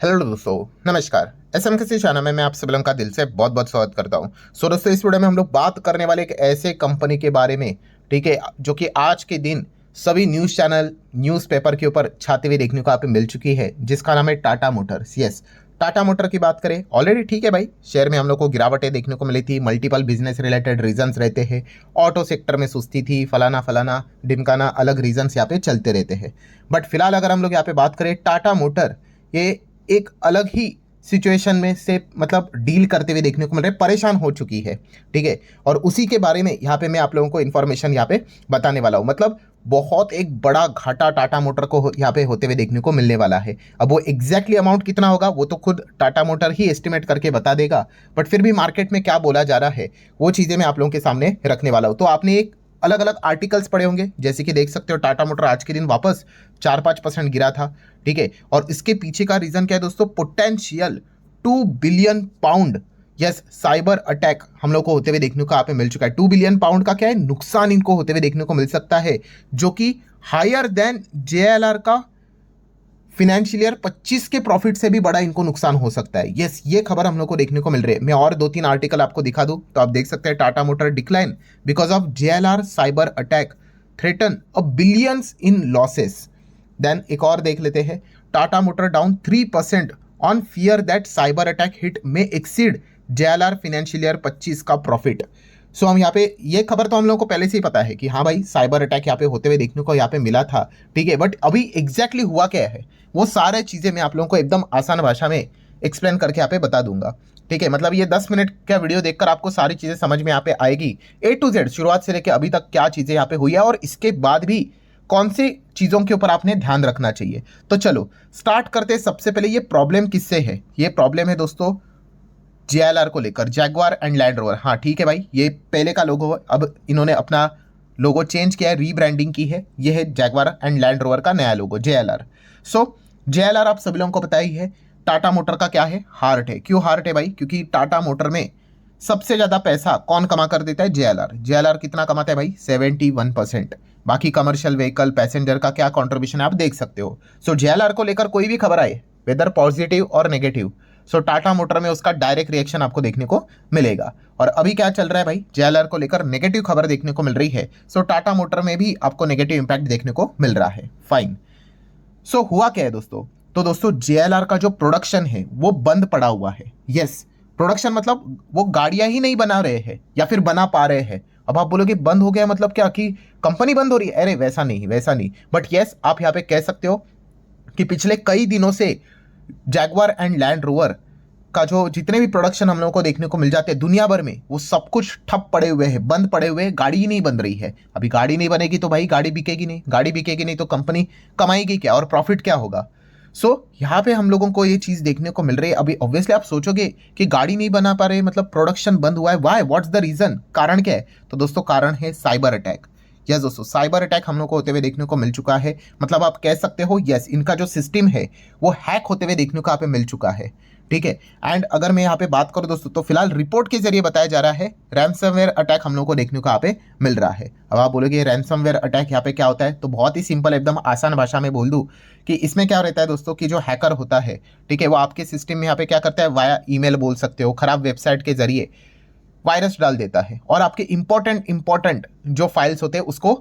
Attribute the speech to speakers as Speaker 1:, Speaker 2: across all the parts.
Speaker 1: Hello दोस्तों, नमस्कार। SM किसी चैनल में मैं आप सभी लोगों का दिल से बहुत बहुत स्वागत करता हूं। दोस्तों, इस वीडियो में हम लोग बात करने वाले एक ऐसे कंपनी के बारे में, ठीक है, जो कि आज के दिन सभी न्यूज़ चैनल न्यूज़पेपर के ऊपर छाते हुए देखने को आप मिल चुकी है, जिसका नाम है Tata Motors. Yes, Tata motor की बात करें ऑलरेडी, ठीक है भाई, शेयर में हम लोग को गिरावटें देखने को मिली थी। मल्टीपल बिजनेस रिलेटेड रीजंस रहते हैं, ऑटो सेक्टर में सुस्ती थी, फलाना फलाना ढिमकाना, अलग रीजंस यहाँ पे चलते रहते हैं। बट फिलहाल अगर हम लोग यहाँ पे बात करें टाटा मोटर, ये एक अलग ही सिचुएशन में से मतलब डील करते हुए देखने को मिल रहे, परेशान हो चुकी है, ठीक है। और उसी के बारे में यहाँ पे मैं आप लोगों को इन्फॉर्मेशन यहाँ पे बताने वाला हूँ। मतलब बहुत एक बड़ा घाटा टाटा मोटर को यहाँ पे होते हुए देखने को मिलने वाला है। अब वो एग्जैक्टली अमाउंट कितना होगा वो तो खुद टाटा मोटर ही एस्टिमेट करके बता देगा, बट फिर भी मार्केट में क्या बोला जा रहा है वो चीज़ें मैं आप लोगों के सामने रखने वाला हूँ। तो आपने एक अलग अलग आर्टिकल्स पढ़े होंगे, जैसे कि देख सकते हो टाटा मोटर आज के दिन वापस 4-5% गिरा था, ठीक है। और इसके पीछे का रीजन क्या है दोस्तों? Potential 2 billion pound, yes, cyber attack हम लोग को होते हुए देखने को यहाँ पे मिल चुका है। 2 बिलियन पाउंड का क्या है नुकसान इनको होते हुए देखने को मिल सकता है, जो कि हायर देन जेएलआर का फिनेंशियल ईयर 25 के प्रॉफिट से भी बड़ा इनको नुकसान हो सकता है। यस, ये खबर हम लोग को देखने को मिल रही है। मैं और 2-3 आर्टिकल आपको दिखा दूं तो आप देख सकते हैं Tata motor decline because of JLR cyber attack, threaten a billions in losses. Then एक और देख लेते हैं, Tata motor down 3% on fear that cyber attack hit में एक्सीड जेएलआर फाइनेंशियल ईयर 25 का प्रॉफिट। सो हम यहाँ पे ये खबर तो हम लोगों को पहले से ही पता है कि हाँ भाई साइबर अटैक यहाँ पे होते हुए देखने को यहाँ पे मिला था, ठीक है। बट अभी एग्जैक्टली हुआ क्या है वो सारे चीज़ें मैं आप लोगों को एकदम आसान भाषा में एक्सप्लेन करके यहाँ पे बता दूंगा, ठीक है। मतलब ये 10 मिनट का वीडियो देखकर आपको सारी चीज़ें समझ में यहाँ पे आएगी, A to Z शुरुआत से लेकर अभी तक क्या चीज़ें यहाँ पे हुई है और इसके बाद भी कौन सी चीज़ों के ऊपर आपने ध्यान रखना चाहिए। तो चलो स्टार्ट करते हैं। सबसे पहले ये प्रॉब्लम किससे है? ये प्रॉब्लम है दोस्तों जेएलआर को लेकर, जैगवार एंड लैंड रोवर। हाँ ठीक है भाई, ये पहले का लोगो है, अब इन्होंने अपना लोगो चेंज किया है, रीब्रांडिंग की है। ये है जैगवार एंड लैंड रोवर का नया लोगो जेएलआर। सो जेएलआर आप सभी लोगों को पता ही है टाटा मोटर का क्या है, हार्ट है। क्यों हार्ट है भाई? क्योंकि टाटा मोटर में सबसे ज़्यादा पैसा कौन कमा कर देता है? जेएलआर। जेएलआर कितना कमाता है भाई? 71%। बाकी कमर्शियल व्हीकल पैसेंजर का क्या कॉन्ट्रीब्यूशन है आप देख सकते हो। सो जेएलआर को लेकर कोई भी खबर आए, वेदर पॉजिटिव और नेगेटिव, सो टाटा मोटर में उसका डायरेक्ट रिएक्शन आपको देखने को मिलेगा। और अभी क्या चल रहा है भाई? जेएलआर को लेकर नेगेटिव खबर देखने को मिल रही है, सो टाटा मोटर में भी आपको नेगेटिव इंपैक्ट देखने को मिल रहा है। फाइन। सो हुआ क्या है दोस्तों? तो दोस्तों जेएलआर का जो प्रोडक्शन है वो बंद पड़ा हुआ है। यस, प्रोडक्शन मतलब वो गाड़ियां ही नहीं बना रहे हैं या फिर बना पा रहे हैं। अब आप बोलोगे बंद हो गया मतलब क्या कि कंपनी बंद हो रही है? अरे वैसा नहीं, वैसा नहीं। बट यस, आप यहाँ पे कह सकते हो कि पिछले कई दिनों से जैगवार एंड लैंड रोवर का जो जितने भी प्रोडक्शन हम लोगों को देखने को मिल जाते हैं दुनिया भर में, वो सब कुछ ठप पड़े हुए हैं, बंद पड़े हुए हैं। गाड़ी ही नहीं बन रही है। अभी गाड़ी नहीं बनेगी तो भाई गाड़ी बिकेगी नहीं, गाड़ी बिकेगी नहीं तो कंपनी कमाएगी क्या और प्रॉफिट क्या होगा? सो यहाँ पे हम लोगों को ये चीज़ देखने को मिल रही है। अभी ऑब्वियसली आप सोचोगे कि गाड़ी नहीं बना पा रहे मतलब प्रोडक्शन बंद हुआ है, वाई, व्हाट्स द रीज़न, कारण क्या है? तो दोस्तों कारण है साइबर अटैक। यस दोस्तों, साइबर अटैक हम लोग को होते हुए देखने को मिल चुका है। मतलब आप कह सकते हो यस, इनका जो सिस्टम है वो हैक होते हुए देखने को यहाँ पे मिल चुका है, ठीक है। एंड अगर मैं यहाँ पे बात करूँ दोस्तों तो फिलहाल रिपोर्ट के जरिए बताया जा रहा है रैंसमवेयर अटैक हम लोग को देखने को यहाँ पे मिल रहा है। अब आप बोलोगे रैंसमवेयर अटैक यहाँ पे क्या होता है? तो बहुत ही सिंपल, एकदम आसान भाषा में बोल दूँ कि इसमें क्या रहता है दोस्तों कि जो हैकर होता है, ठीक है, वो आपके सिस्टम में यहाँ पे क्या करता है, वाया ईमेल बोल सकते हो, खराब वेबसाइट के जरिए वायरस डाल देता है और आपके इंपॉर्टेंट जो फाइल्स होते हैं उसको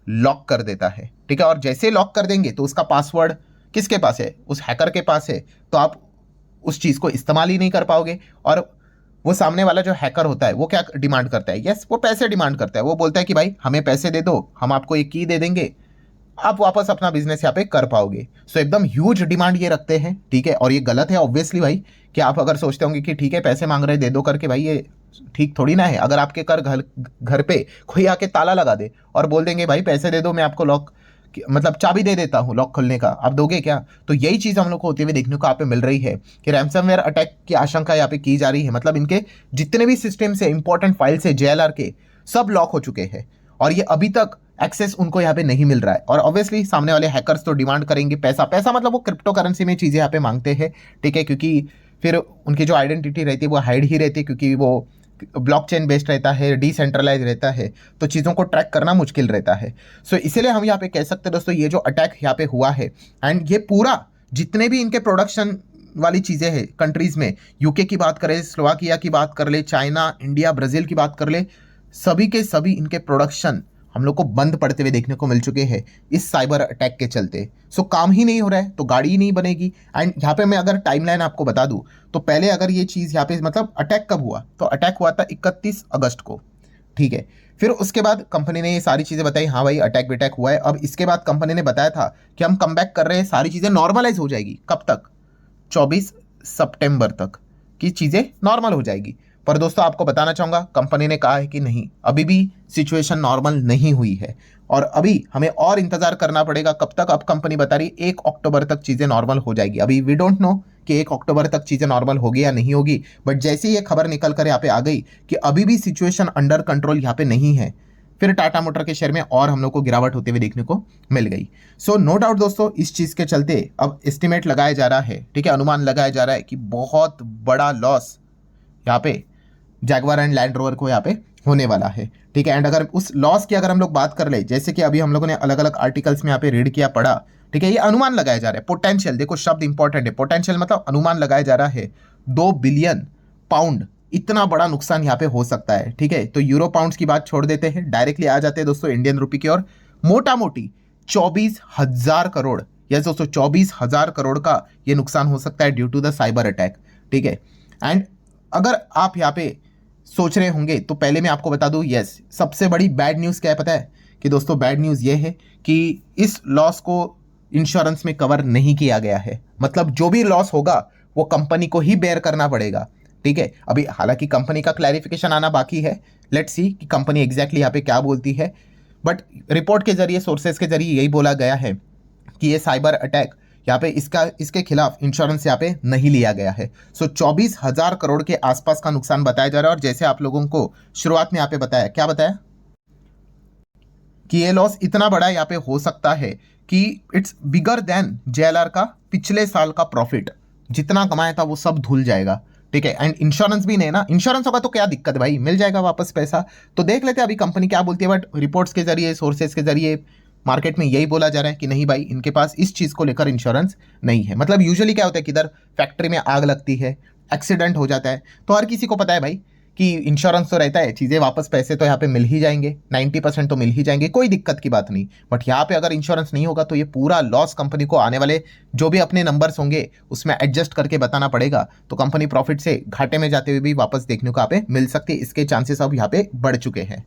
Speaker 1: लॉक कर देता है, ठीक है। और जैसे लॉक कर देंगे तो उसका पासवर्ड किसके पास है? उस हैकर के पास है। तो आप उस चीज़ को इस्तेमाल ही नहीं कर पाओगे। और वो सामने वाला जो हैकर होता है वो क्या डिमांड करता है? यस, वो पैसे डिमांड करता है। वो बोलता है कि भाई हमें पैसे दे दो, हम आपको एक की दे देंगे, आप वापस अपना बिजनेस यहाँ पे कर पाओगे। सो एकदम ह्यूज डिमांड ये रखते हैं, ठीक है। और ये गलत है ऑब्वियसली भाई, कि आप अगर सोचते होंगे कि ठीक है पैसे मांग रहे दे दो करके, भाई ये ठीक थोड़ी ना है। अगर आपके घर पे कोई आके ताला लगा दे और बोल देंगे भाई पैसे दे दो, मैं आपको लॉक मतलब चाबी दे देता हूँ लॉक खोलने का, आप दोगे क्या? तो यही चीज़ हम लोग को होते हुए देखने को यहाँ पे मिल रही है कि रैंसमवेयर अटैक की आशंका यहाँ पे की जा रही है। मतलब इनके जितने भी सिस्टम से इंपॉर्टेंट फाइल्स है जेएलआर के, सब लॉक हो चुके हैं और ये अभी तक एक्सेस उनको यहाँ पे नहीं मिल रहा है। और ऑब्वियसली सामने वाले हैकर्स तो डिमांड करेंगे पैसा। पैसा मतलब वो क्रिप्टो करेंसी में चीज़ें यहाँ पे मांगते हैं, ठीक है, क्योंकि फिर उनकी जो आइडेंटिटी रहती है वो हाइड ही रहती है, क्योंकि वो ब्लॉकचेन बेस्ड रहता है, डिसेंट्रलाइज रहता है, तो चीज़ों को ट्रैक करना मुश्किल रहता है। सो इसीलिए हम यहाँ पे कह सकते हैं दोस्तों ये जो अटैक यहाँ पे हुआ है, एंड ये पूरा जितने भी इनके प्रोडक्शन वाली चीज़ें हैं कंट्रीज़ में, यूके की बात करें, स्लोवाकिया की बात कर ले, चाइना, इंडिया, ब्राज़ील की बात कर ले, सभी के सभी इनके प्रोडक्शन हम लोग को बंद पड़ते हुए देखने को मिल चुके हैं इस साइबर अटैक के चलते। सो काम ही नहीं हो रहा है तो गाड़ी ही नहीं बनेगी। एंड यहाँ पे मैं अगर टाइमलाइन आपको बता दूँ तो पहले अगर ये चीज़ यहाँ पे मतलब अटैक कब हुआ, तो अटैक हुआ था 31 अगस्त को, ठीक है। फिर उसके बाद कंपनी ने ये सारी चीज़ें बताई, हाँ भाई अटैक बेटैक हुआ है। अब इसके बाद कंपनी ने बताया था कि हम कम बैक कर रहे हैं, सारी चीज़ें नॉर्मलाइज हो जाएगी। कब तक? 24 सितंबर तक की चीज़ें नॉर्मल हो जाएगी। पर दोस्तों आपको बताना चाहूँगा, कंपनी ने कहा है कि नहीं, अभी भी सिचुएशन नॉर्मल नहीं हुई है और अभी हमें और इंतज़ार करना पड़ेगा। कब तक? अब कंपनी बता रही 1 अक्टूबर तक चीज़ें नॉर्मल हो जाएगी। अभी वी डोंट नो कि 1 अक्टूबर तक चीज़ें नॉर्मल होगी या नहीं होगी, बट जैसे ही ये खबर निकल कर यहाँ पे आ गई कि अभी भी सिचुएशन अंडर कंट्रोल यहाँ पे नहीं है, फिर टाटा मोटर के शेयर में और हम लोग को गिरावट होते हुए देखने को मिल गई। सो नो डाउट दोस्तों, इस चीज़ के चलते अब एस्टिमेट लगाया जा रहा है, ठीक है, अनुमान लगाया जा रहा है कि बहुत बड़ा लॉस यहाँ पे जैगवार एंड लैंड रोवर को यहाँ पे होने वाला है, ठीक है। एंड अगर उस लॉस की अगर हम लोग बात कर ले, जैसे कि अभी हम लोगों ने अलग अलग आर्टिकल्स में यहाँ पे रीड किया, पढ़ा, ठीक है, ये अनुमान लगाया जा रहा है। पोटेंशियल, देखो शब्द इंपॉर्टेंट है, पोटेंशियल मतलब अनुमान लगाया जा रहा है 2 बिलियन पाउंड, इतना बड़ा नुकसान यहाँ पे हो सकता है, ठीक है। तो यूरो पाउंड्स की बात छोड़ देते हैं, डायरेक्टली आ जाते हैं दोस्तों इंडियन रुपी की ओर। मोटा मोटी 24,000 करोड़, यस दोस्तों 24,000 करोड़ का ये नुकसान हो सकता है due to the cyber attack, ठीक है। एंड अगर आप यहाँ पे सोच रहे होंगे तो पहले मैं आपको बता दूं, यस सबसे बड़ी बैड न्यूज़ क्या है पता है? कि दोस्तों बैड न्यूज़ ये है कि इस लॉस को इंश्योरेंस में कवर नहीं किया गया है। मतलब जो भी लॉस होगा वो कंपनी को ही बेयर करना पड़ेगा, ठीक है। अभी हालांकि कंपनी का क्लैरिफिकेशन आना बाकी है, लेट्स सी कि कंपनी एग्जैक्टली यहाँ पे क्या बोलती है, बट रिपोर्ट के जरिए, सोर्सेज के जरिए यही बोला गया है कि ये साइबर अटैक यहाँ पे इसके खिलाफ इंश्योरेंस यहाँ पे नहीं लिया गया है। सो 24,000 करोड़ के आसपास का नुकसान बताया जा रहा है। और जैसे आप लोगों को शुरुआत में यहाँ पे बताया, क्या बताया कि ये लॉस इतना बड़ा यहाँ पे हो सकता है कि इट्स बिगर देन जेएलआर का पिछले साल का प्रॉफिट, जितना कमाया था वो सब धुल जाएगा, ठीक है। एंड इंश्योरेंस भी नहीं ना, इंश्योरेंस होगा तो क्या दिक्कत है भाई, मिल जाएगा वापस पैसा। तो देख लेते हैं अभी कंपनी क्या बोलती है, बट रिपोर्ट्स के जरिए, सोर्सेज के जरिए मार्केट में यही बोला जा रहा है कि नहीं भाई, इनके पास इस चीज़ को लेकर इंश्योरेंस नहीं है। मतलब यूजुअली क्या होता है कि इधर फैक्ट्री में आग लगती है, एक्सीडेंट हो जाता है, तो हर किसी को पता है भाई कि इंश्योरेंस तो रहता है, चीज़ें वापस पैसे तो यहाँ पे मिल ही जाएंगे, 90% तो मिल ही जाएंगे, कोई दिक्कत की बात नहीं। बट यहाँ पे अगर इंश्योरेंस नहीं होगा तो ये पूरा लॉस कंपनी को आने वाले जो भी अपने नंबर्स होंगे उसमें एडजस्ट करके बताना पड़ेगा। तो कंपनी प्रॉफिट से घाटे में जाते हुए भी वापस देखने को यहाँ पे मिल सकती है, इसके चांसेस अब यहाँ पे बढ़ चुके हैं।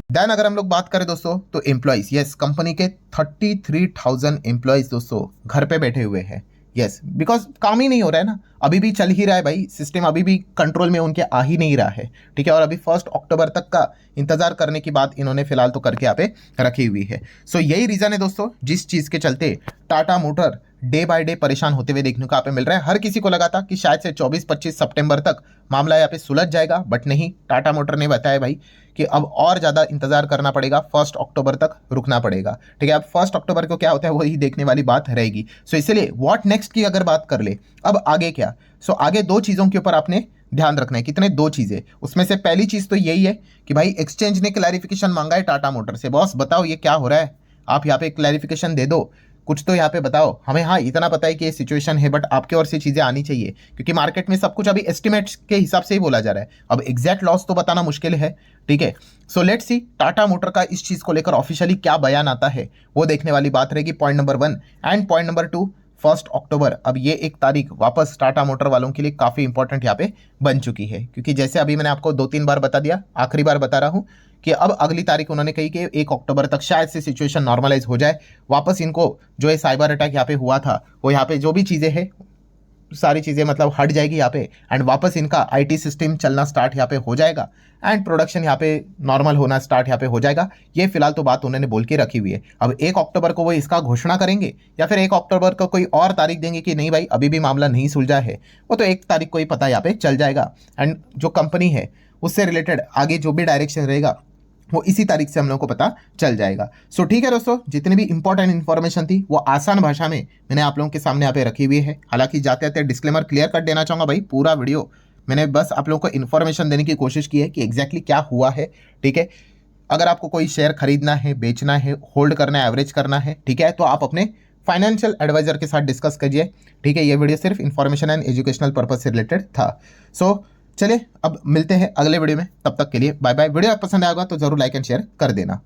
Speaker 1: देन अगर हम लोग बात करें दोस्तों तो एम्प्लॉइज, यस कंपनी के 33,000 एम्प्लॉइज दोस्तों घर पे बैठे हुए हैं, यस बिकॉज काम ही नहीं हो रहा है ना, अभी भी चल ही रहा है भाई, सिस्टम अभी भी कंट्रोल में उनके आ ही नहीं रहा है, ठीक है। और अभी 1 अक्टूबर तक का इंतजार करने की बात इन्होंने फिलहाल तो करके यहाँ पे रखी हुई है। सो यही रीज़न है दोस्तों जिस चीज़ के चलते Tata motor day by day परेशान होते हुए देखने को यहाँ पे मिल रहा है। हर किसी को लगा था कि शायद से 24-25 सितंबर तक मामला यहाँ पे सुलझ जाएगा, बट नहीं, टाटा मोटर ने बताया भाई कि अब और ज़्यादा इंतजार करना पड़ेगा, 1 अक्टूबर तक रुकना पड़ेगा, ठीक है। अब 1 अक्टूबर को क्या होता है वही देखने वाली बात रहेगी। सो इसलिए व्हाट नेक्स्ट की अगर बात कर ले, अब आगे क्या, सो आगे 2 चीज़ों के ऊपर आपने ध्यान रखना है। कितने? 2 चीज़ें। उसमें से पहली चीज़ तो यही है कि भाई एक्सचेंज ने क्लैरिफिकेशन मांगा है टाटा मोटर से, बॉस बताओ ये क्या हो रहा है, आप यहाँ पे क्लैरिफिकेशन दे दो, कुछ तो यहाँ पे बताओ हमें। हाँ इतना पता है कि ये सिचुएशन है, बट आपके ओर से चीज़ें आनी चाहिए, क्योंकि मार्केट में सब कुछ अभी एस्टिमेट्स के हिसाब से ही बोला जा रहा है, अब एग्जैक्ट लॉस तो बताना मुश्किल है, ठीक है। So let's see Tata motor का इस चीज़ को लेकर ऑफिशियली क्या बयान आता है, वो देखने वाली बात रहेगी, point number 1। And point number 2, 1 अक्टूबर, अब ये एक तारीख वापस टाटा मोटर वालों के लिए काफ़ी इंपॉर्टेंट यहाँ पे बन चुकी है, क्योंकि जैसे अभी मैंने आपको 2-3 बार बता दिया, आखिरी बार बता रहा हूँ कि अब अगली तारीख उन्होंने कही कि 1 अक्टूबर तक शायद से सिचुएशन नॉर्मलाइज हो जाए, वापस इनको जो है साइबर अटैक यहाँ पे हुआ था वो यहाँ पे जो भी चीज़ें हैं सारी चीज़ें मतलब हट जाएगी यहाँ पे, एंड वापस इनका आईटी सिस्टम चलना स्टार्ट यहाँ पे हो जाएगा, एंड प्रोडक्शन यहाँ पे नॉर्मल होना स्टार्ट यहाँ पे हो जाएगा। ये फिलहाल तो बात उन्होंने बोल के रखी हुई है। अब 1 अक्टूबर को वो इसका घोषणा करेंगे या फिर 1 अक्टूबर को कोई और तारीख देंगे कि नहीं भाई अभी भी मामला नहीं सुलझा है, वो तो 1 तारीख को ही पता यहाँ पे चल जाएगा। एंड जो कंपनी है उससे रिलेटेड आगे जो भी डायरेक्शन रहेगा वो इसी तारीख से हम लोग को पता चल जाएगा। सो ठीक है दोस्तों, जितनी भी इंपॉर्टेंट इन्फॉर्मेशन थी वो आसान भाषा में मैंने आप लोगों के सामने यहाँ पे रखी हुई है। हालांकि जाते जाते डिस्क्लेमर क्लियर कर देना चाहूँगा भाई, पूरा वीडियो मैंने बस आप लोगों को इन्फॉर्मेशन देने की कोशिश की है कि एग्जैक्टली क्या हुआ है, ठीक है। अगर आपको कोई शेयर खरीदना है, बेचना है, होल्ड करना है, एवरेज करना है, ठीक है, तो आप अपने फाइनेंशियल एडवाइजर के साथ डिस्कस कीजिए। ठीक है, ये वीडियो सिर्फ इन्फॉर्मेशन एंड एजुकेशनल पर्पज से रिलेटेड था। सो चलिए अब मिलते हैं अगले वीडियो में, तब तक के लिए बाय बाय। वीडियो आप पसंद आएगा तो जरूर लाइक एंड शेयर कर देना।